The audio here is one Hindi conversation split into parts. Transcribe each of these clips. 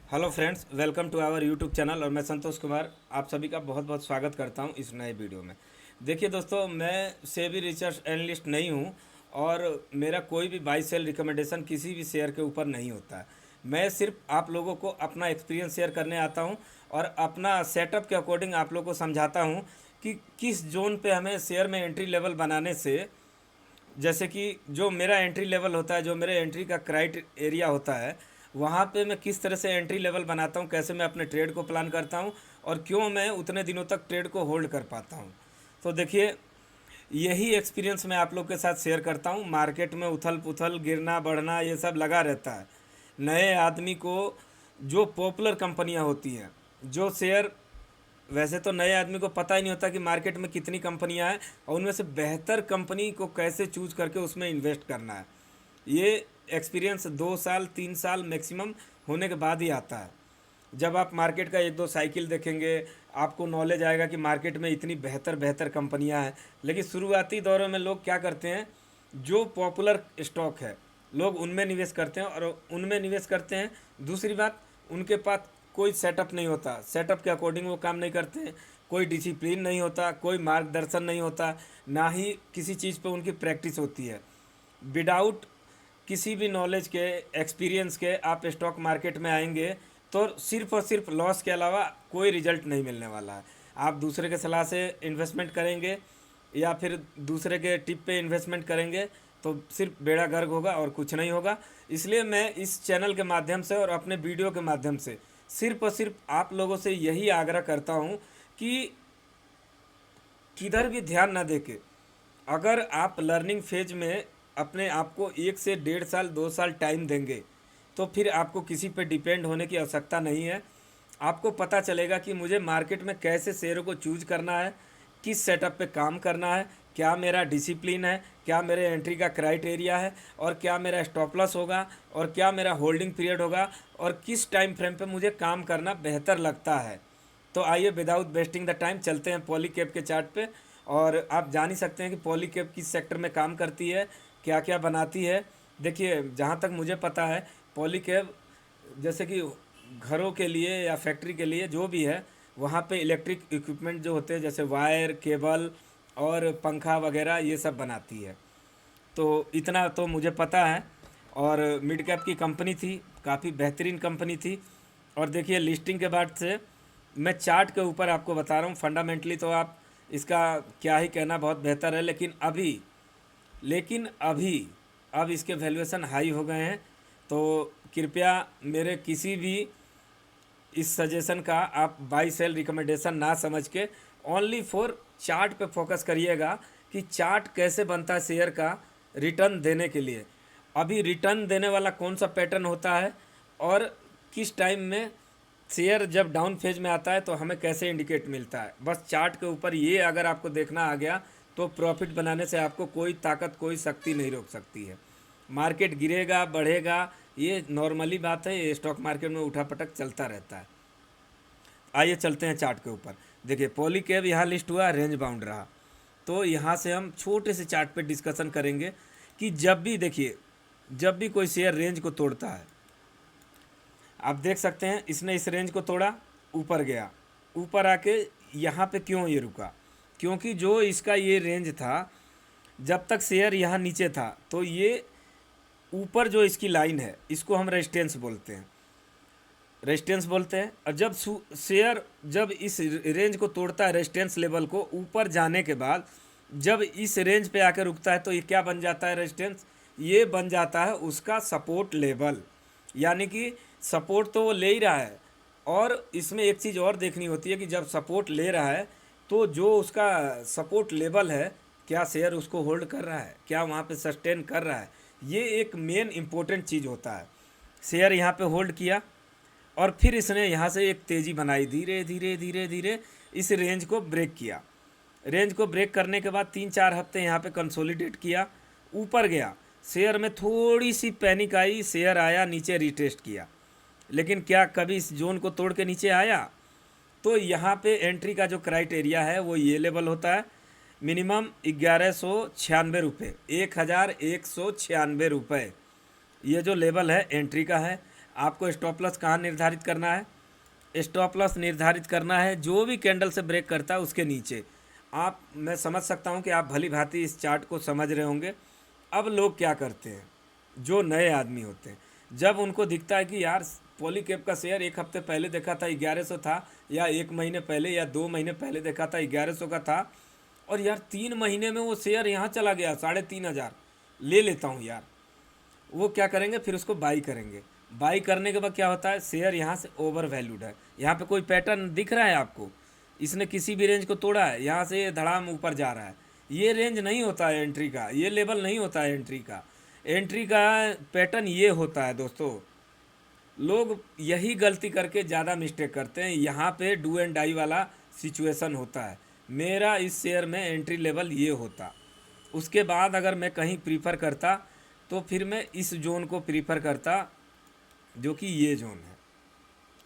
Hello friends, welcome to our YouTube channel. और मैं संतोष कुमार आप सभी का बहुत बहुत स्वागत करता हूं इस नए वीडियो में। देखिए दोस्तों, मैं सेबी रिसर्च एनालिस्ट नहीं हूं और मेरा कोई भी बाई सेल रिकमेंडेशन किसी भी शेयर के ऊपर नहीं होता है। मैं सिर्फ आप लोगों को अपना एक्सपीरियंस शेयर करने आता हूं और अपना सेटअप के अकॉर्डिंग आप लोगों को समझाता हूं कि किस जोन पे हमें शेयर में एंट्री लेवल बनाने से, जैसे कि जो मेरा एंट्री लेवल होता है, जो मेरे एंट्री का क्राइट एरिया होता है, वहाँ पे मैं किस तरह से एंट्री लेवल बनाता हूँ, कैसे मैं अपने ट्रेड को प्लान करता हूँ और क्यों मैं उतने दिनों तक ट्रेड को होल्ड कर पाता हूँ। तो देखिए, यही एक्सपीरियंस मैं आप लोग के साथ शेयर करता हूँ। मार्केट में उथल पुथल, गिरना बढ़ना, ये सब लगा रहता है। नए आदमी को जो पॉपुलर कंपनियाँ होती हैं, जो शेयर, वैसे तो नए आदमी को पता ही नहीं होता कि मार्केट में कितनी कंपनियां हैं और उनमें से बेहतर कंपनी को कैसे चूज करके उसमें इन्वेस्ट करना है। ये एक्सपीरियंस 2 साल 3 साल मैक्सिमम होने के बाद ही आता है। जब आप मार्केट का एक दो साइकिल देखेंगे, आपको नॉलेज आएगा कि मार्केट में इतनी बेहतर बेहतर कंपनियां हैं। लेकिन शुरुआती दौरों में लोग क्या करते हैं, जो पॉपुलर स्टॉक है लोग उनमें निवेश करते हैं और उनमें निवेश करते हैं। दूसरी बात, उनके पास कोई सेटअप नहीं होता, सेटअप के अकॉर्डिंग वो काम नहीं करते हैं। कोई डिसिप्लिन नहीं होता, कोई मार्गदर्शन नहीं होता, ना ही किसी चीज़ पे उनकी प्रैक्टिस होती है। विदाउट किसी भी नॉलेज के, एक्सपीरियंस के आप स्टॉक मार्केट में आएंगे तो सिर्फ और सिर्फ लॉस के अलावा कोई रिजल्ट नहीं मिलने वाला है। आप दूसरे के सलाह से इन्वेस्टमेंट करेंगे या फिर दूसरे के टिप पे इन्वेस्टमेंट करेंगे तो सिर्फ बेड़ा गर्क होगा और कुछ नहीं होगा। इसलिए मैं इस चैनल के माध्यम से और अपने वीडियो के माध्यम से सिर्फ और सिर्फ आप लोगों से यही आग्रह करता हूँ कि किधर भी ध्यान ना देके, अगर आप लर्निंग फेज में अपने आप को 1 से 1.5 साल 2 साल टाइम देंगे तो फिर आपको किसी पे डिपेंड होने की आवश्यकता नहीं है। आपको पता चलेगा कि मुझे मार्केट में कैसे शेयरों को चूज करना है, किस सेटअप पे काम करना है, क्या मेरा डिसिप्लिन है, क्या मेरे एंट्री का क्राइटेरिया है और क्या मेरा स्टॉप लॉस होगा और क्या मेरा होल्डिंग पीरियड होगा और किस टाइम फ्रेम पे मुझे काम करना बेहतर लगता है। तो आइए, विदाउट वेस्टिंग द टाइम चलते हैं पॉलीकैब के चार्ट पे और आप जान ही सकते हैं कि पॉलीकैब किस सेक्टर में काम करती है, क्या क्या बनाती है। देखिए, जहाँ तक मुझे पता है, पॉलीकैब जैसे कि घरों के लिए या फैक्ट्री के लिए जो भी है, वहाँ पे इलेक्ट्रिक इक्विपमेंट जो होते हैं जैसे वायर, केबल और पंखा वगैरह, ये सब बनाती है। तो इतना तो मुझे पता है। और मिड कैप की कंपनी थी, काफ़ी बेहतरीन कंपनी थी। और देखिए, लिस्टिंग के बाद से मैं चार्ट के ऊपर आपको बता रहा हूँ। फंडामेंटली तो आप इसका क्या ही कहना, बहुत बेहतर है। लेकिन अभी अब इसके वैल्यूएशन हाई हो गए हैं। तो कृपया मेरे किसी भी इस सजेशन का आप बाई सेल रिकमेंडेशन ना समझ के ओनली फॉर चार्ट पे फोकस करिएगा कि चार्ट कैसे बनता है शेयर का रिटर्न देने के लिए। अभी रिटर्न देने वाला कौन सा पैटर्न होता है और किस टाइम में शेयर जब डाउन फेज में आता है तो हमें कैसे इंडिकेट मिलता है। बस चार्ट के ऊपर ये अगर आपको देखना आ गया तो प्रॉफिट बनाने से आपको कोई ताकत, कोई शक्ति नहीं रोक सकती है। मार्केट गिरेगा बढ़ेगा, ये नॉर्मली बात है, ये स्टॉक मार्केट में उठापटक चलता रहता है। आइए चलते हैं चार्ट के ऊपर। देखिए, पॉलीकैब यहाँ लिस्ट हुआ, रेंज बाउंड रहा। तो यहाँ से हम छोटे से चार्ट पे डिस्कशन करेंगे कि जब भी, देखिए, जब भी कोई शेयर रेंज को तोड़ता है, आप देख सकते हैं इसने इस रेंज को तोड़ा, ऊपर गया, ऊपर आके यहाँ पे क्यों ये रुका, क्योंकि जो इसका ये रेंज था, जब तक शेयर यहाँ नीचे था तो ये ऊपर जो इसकी लाइन है इसको हम रेजिस्टेंस बोलते हैं। और जब शेयर जब इस रेंज को तोड़ता है, रेजिस्टेंस लेवल को ऊपर जाने के बाद जब इस रेंज पे आकर रुकता है तो ये क्या बन जाता है, रेजिस्टेंस, ये बन जाता है उसका सपोर्ट लेवल। यानी कि सपोर्ट तो वो ले ही रहा है। और इसमें एक चीज़ और देखनी होती है कि जब सपोर्ट ले रहा है तो जो उसका सपोर्ट लेवल है, क्या शेयर उसको होल्ड कर रहा है, क्या वहाँ पे सस्टेन कर रहा है, ये एक मेन इम्पोर्टेंट चीज़ होता है। शेयर यहाँ पे होल्ड किया और फिर इसने यहाँ से एक तेज़ी बनाई, धीरे धीरे धीरे धीरे इस रेंज को ब्रेक किया। रेंज को ब्रेक करने के बाद 3-4 हफ्ते यहाँ पे कंसोलिडेट किया, ऊपर गया, शेयर में थोड़ी सी पैनिक आई, शेयर आया नीचे, रिटेस्ट किया। लेकिन क्या कभी इस जोन को तोड़ के नीचे आया? तो यहाँ पे एंट्री का जो क्राइटेरिया है वो ये लेवल होता है, मिनिमम 1196 रुपये, 1196 रुपये, ये जो लेवल है एंट्री का है। आपको स्टॉप लॉस कहाँ निर्धारित करना है? स्टॉप लॉस निर्धारित करना है जो भी कैंडल से ब्रेक करता है उसके नीचे। आप, मैं समझ सकता हूँ कि आप भली भांति इस चार्ट को समझ रहे होंगे। अब लोग क्या करते हैं, जो नए आदमी होते हैं, जब उनको दिखता है कि यार पॉलीकैब का शेयर एक हफ्ते पहले देखा था 1100 था, या एक महीने पहले या 2 महीने पहले देखा था 1100 का था, और यार 3 महीने में वो शेयर यहाँ चला गया 3,500, ले लेता हूँ यार। वो क्या करेंगे, फिर उसको बाई करेंगे। बाई करने के बाद क्या होता है, शेयर यहाँ से ओवर वैल्यूड है। यहाँ पे कोई पैटर्न दिख रहा है आपको? इसने किसी भी रेंज को तोड़ा है, यहाँ से ये धड़ाम ऊपर जा रहा है। ये रेंज नहीं होता है एंट्री का, ये लेवल नहीं होता है एंट्री का। एंट्री का पैटर्न ये होता है दोस्तों। लोग यही गलती करके ज़्यादा मिस्टेक करते हैं। यहाँ पे डू एंड डाई वाला सिचुएशन होता है। मेरा इस शेयर में एंट्री लेवल ये होता, उसके बाद अगर मैं कहीं प्रीफर करता तो फिर मैं इस जोन को प्रीफर करता, जो कि ये जोन है।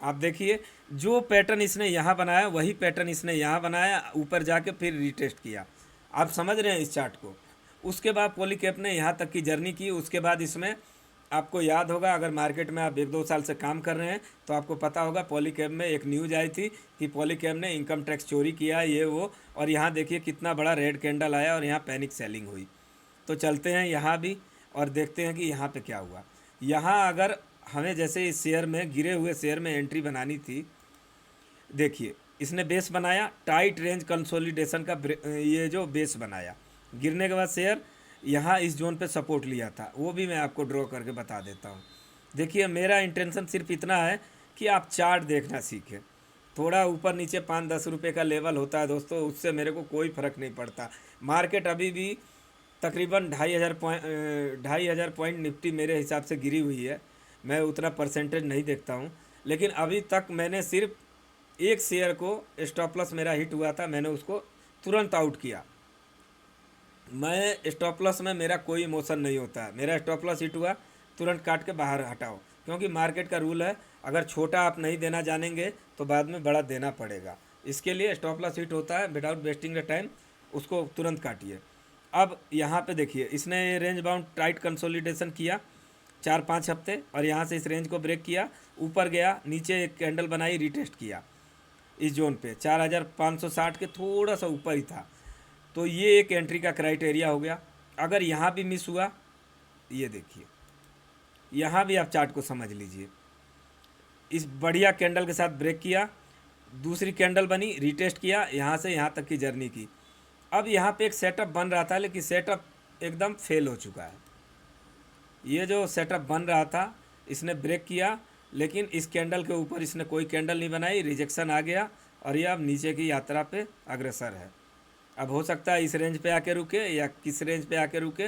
आप देखिए, जो पैटर्न इसने यहाँ बनाया वही पैटर्न इसने यहाँ बनाया, ऊपर जाके फिर रीटेस्ट किया। आप समझ रहे हैं इस चार्ट को? उसके बाद पॉलीकैब ने यहाँ तक की जर्नी की। उसके बाद इसमें आपको याद होगा, अगर मार्केट में आप 1-2 साल से काम कर रहे हैं तो आपको पता होगा, पॉलीकैब में एक न्यूज़ आई थी कि पॉलीकैब ने इनकम टैक्स चोरी किया, ये वो। और यहाँ देखिए कितना बड़ा रेड कैंडल आया और यहाँ पैनिक सेलिंग हुई। तो चलते हैं यहाँ भी और देखते हैं कि यहाँ पे क्या हुआ। यहाँ अगर हमें जैसे इस शेयर में, गिरे हुए शेयर में एंट्री बनानी थी, देखिए इसने बेस बनाया, टाइट रेंज कंसोलिडेशन का ये जो बेस बनाया। गिरने के बाद शेयर यहाँ इस जोन पे सपोर्ट लिया था, वो भी मैं आपको ड्रॉ करके बता देता हूँ। देखिए मेरा इंटेंशन सिर्फ इतना है कि आप चार्ट देखना सीखें। थोड़ा ऊपर नीचे 5-10 रुपये का लेवल होता है दोस्तों, उससे मेरे को कोई फ़र्क नहीं पड़ता। मार्केट अभी भी तकरीबन 2,500 पॉइंट निफ्टी मेरे हिसाब से गिरी हुई है। मैं उतना परसेंटेज नहीं देखता हूँ, लेकिन अभी तक मैंने सिर्फ एक शेयर को, स्टॉप लॉस मेरा हिट हुआ था, मैंने उसको तुरंत आउट किया। मैं स्टॉप लॉस में मेरा कोई इमोशन नहीं होता है। मेरा स्टॉप लॉस हिट हुआ, तुरंत काट के बाहर हटाओ, क्योंकि मार्केट का रूल है, अगर छोटा आप नहीं देना जानेंगे तो बाद में बड़ा देना पड़ेगा। इसके लिए स्टॉप लॉस हिट होता है, विदाउट वेस्टिंग द टाइम उसको तुरंत काटिए। अब यहाँ पे देखिए, इसने रेंज बाउंड टाइट कंसोलिडेशन किया 4-5 हफ्ते, और यहाँ से इस रेंज को ब्रेक किया, ऊपर गया, नीचे एक कैंडल बनाई, रीटेस्ट किया इस जोन पे 4,560 के थोड़ा सा ऊपर ही था। तो ये एक एंट्री का क्राइटेरिया हो गया। अगर यहाँ भी मिस हुआ, ये देखिए यहाँ भी आप चार्ट को समझ लीजिए, इस बढ़िया कैंडल के साथ ब्रेक किया, दूसरी कैंडल बनी, रीटेस्ट किया, यहाँ से यहाँ तक की जर्नी की। अब यहाँ पे एक सेटअप बन रहा था, लेकिन सेटअप एकदम फेल हो चुका है। ये जो सेटअप बन रहा था, इसने ब्रेक किया, लेकिन इस कैंडल के ऊपर इसने कोई कैंडल नहीं बनाई, रिजेक्शन आ गया, और ये अब नीचे की यात्रा पे अग्रसर है। अब हो सकता है इस रेंज पे आके रुके या किस रेंज पे आके रुके,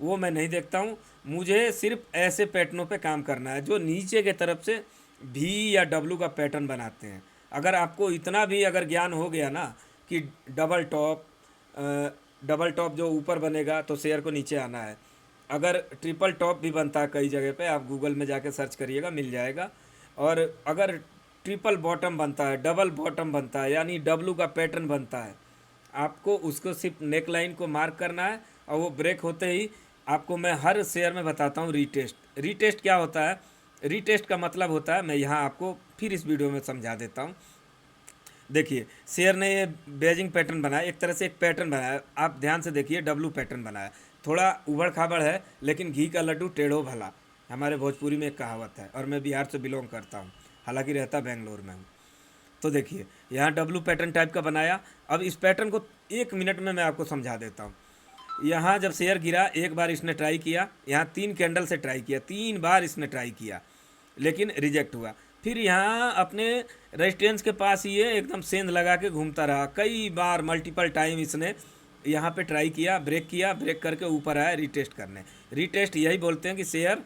वो मैं नहीं देखता हूँ। मुझे सिर्फ ऐसे पैटर्नों पे काम करना है जो नीचे के तरफ से भी या डब्लू का पैटर्न बनाते हैं। अगर आपको इतना भी अगर ज्ञान हो गया ना कि डबल टॉप जो ऊपर बनेगा तो शेयर को नीचे आना है, अगर ट्रिपल टॉप भी बनता है कई जगह पे, आप गूगल में जाके सर्च करिएगा, मिल जाएगा। और अगर ट्रिपल बॉटम बनता है, डबल बॉटम बनता है, यानी डब्लू का पैटर्न बनता है, आपको उसको सिर्फ नेक लाइन को मार्क करना है, और वो ब्रेक होते ही आपको मैं हर शेयर में बताता हूँ रीटेस्ट। रीटेस्ट क्या होता है? रीटेस्ट का मतलब होता है, मैं यहाँ आपको फिर इस वीडियो में समझा देता हूँ। देखिए शेयर ने ये बेजिंग पैटर्न बनाया, एक तरह से एक पैटर्न बनाया, आप ध्यान से देखिए, डब्लू पैटर्न बनाया। थोड़ा उबड़ खाबड़ है, लेकिन घी का लड्डू टेढ़ो भला, हमारे भोजपुरी में एक कहावत है, और मैं बिहार से बिलोंग करता हूँ, हालांकि रहता बेंगलोर में हूँ। तो देखिए यहाँ डब्लू पैटर्न टाइप का बनाया। अब इस पैटर्न को 1 मिनट में मैं आपको समझा देता हूँ। यहाँ जब शेयर गिरा, एक बार इसने ट्राई किया, यहाँ 3 कैंडल से ट्राई किया, 3 बार इसने ट्राई किया, लेकिन रिजेक्ट हुआ। फिर यहाँ अपने रेजिस्टेंस के पास ये एकदम सेंध लगा के घूमता रहा, कई बार मल्टीपल टाइम इसने यहाँ पे ट्राई किया, ब्रेक किया, ब्रेक करके ऊपर आया रीटेस्ट करने। रीटेस्ट यही बोलते हैं कि शेयर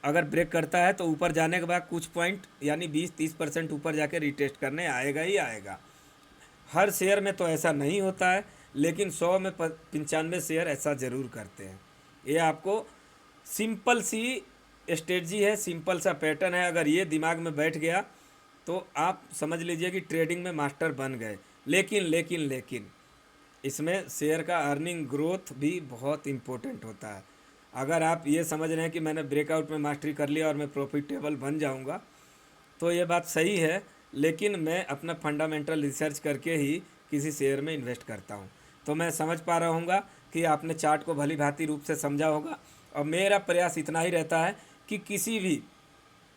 अगर ब्रेक करता है तो ऊपर जाने के बाद कुछ पॉइंट यानी 20-30% ऊपर जाके रीटेस्ट करने आएगा ही आएगा। हर शेयर में तो ऐसा नहीं होता है, लेकिन 100 में 95 शेयर ऐसा ज़रूर करते हैं। ये आपको सिंपल सी स्ट्रेटजी है, सिंपल सा पैटर्न है। अगर ये दिमाग में बैठ गया तो आप समझ लीजिए कि ट्रेडिंग में मास्टर बन गए। लेकिन इसमें शेयर का अर्निंग ग्रोथ भी बहुत इम्पोर्टेंट होता है। अगर आप ये समझ रहे हैं कि मैंने ब्रेकआउट में मास्टरी कर लिया और मैं प्रॉफिटेबल बन जाऊंगा, तो ये बात सही है, लेकिन मैं अपना फंडामेंटल रिसर्च करके ही किसी शेयर में इन्वेस्ट करता हूँ। तो मैं समझ पा रहा हूँगा कि आपने चार्ट को भली भांति रूप से समझा होगा, और मेरा प्रयास इतना ही रहता है कि किसी भी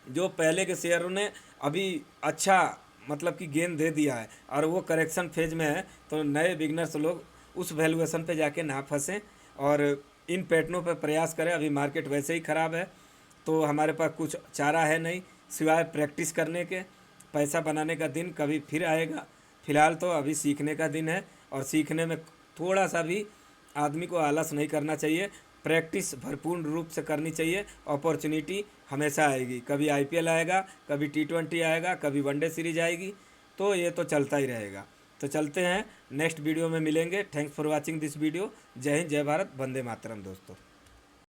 जो पहले के शेयरों ने अभी अच्छा मतलब कि गेन दे दिया है और वो करेक्शन फेज में है, तो नए बिगनर्स लोग उस वैल्यूएशन पे जाके ना फंसें और इन पैटर्नों पे प्रयास करें। अभी मार्केट वैसे ही ख़राब है, तो हमारे पास कुछ चारा है नहीं सिवाय प्रैक्टिस करने के। पैसा बनाने का दिन कभी फिर आएगा, फिलहाल तो अभी सीखने का दिन है, और सीखने में थोड़ा सा भी आदमी को आलस नहीं करना चाहिए। प्रैक्टिस भरपूर रूप से करनी चाहिए। अपॉर्चुनिटी हमेशा आएगी, कभी आईपीएल आएगा, कभी टी20 आएगा, कभी वनडे सीरीज आएगी, तो ये तो चलता ही रहेगा। तो चलते हैं, नेक्स्ट वीडियो में मिलेंगे। Thanks for watching this video. जय हिंद, जय भारत, वंदे मातरम दोस्तों।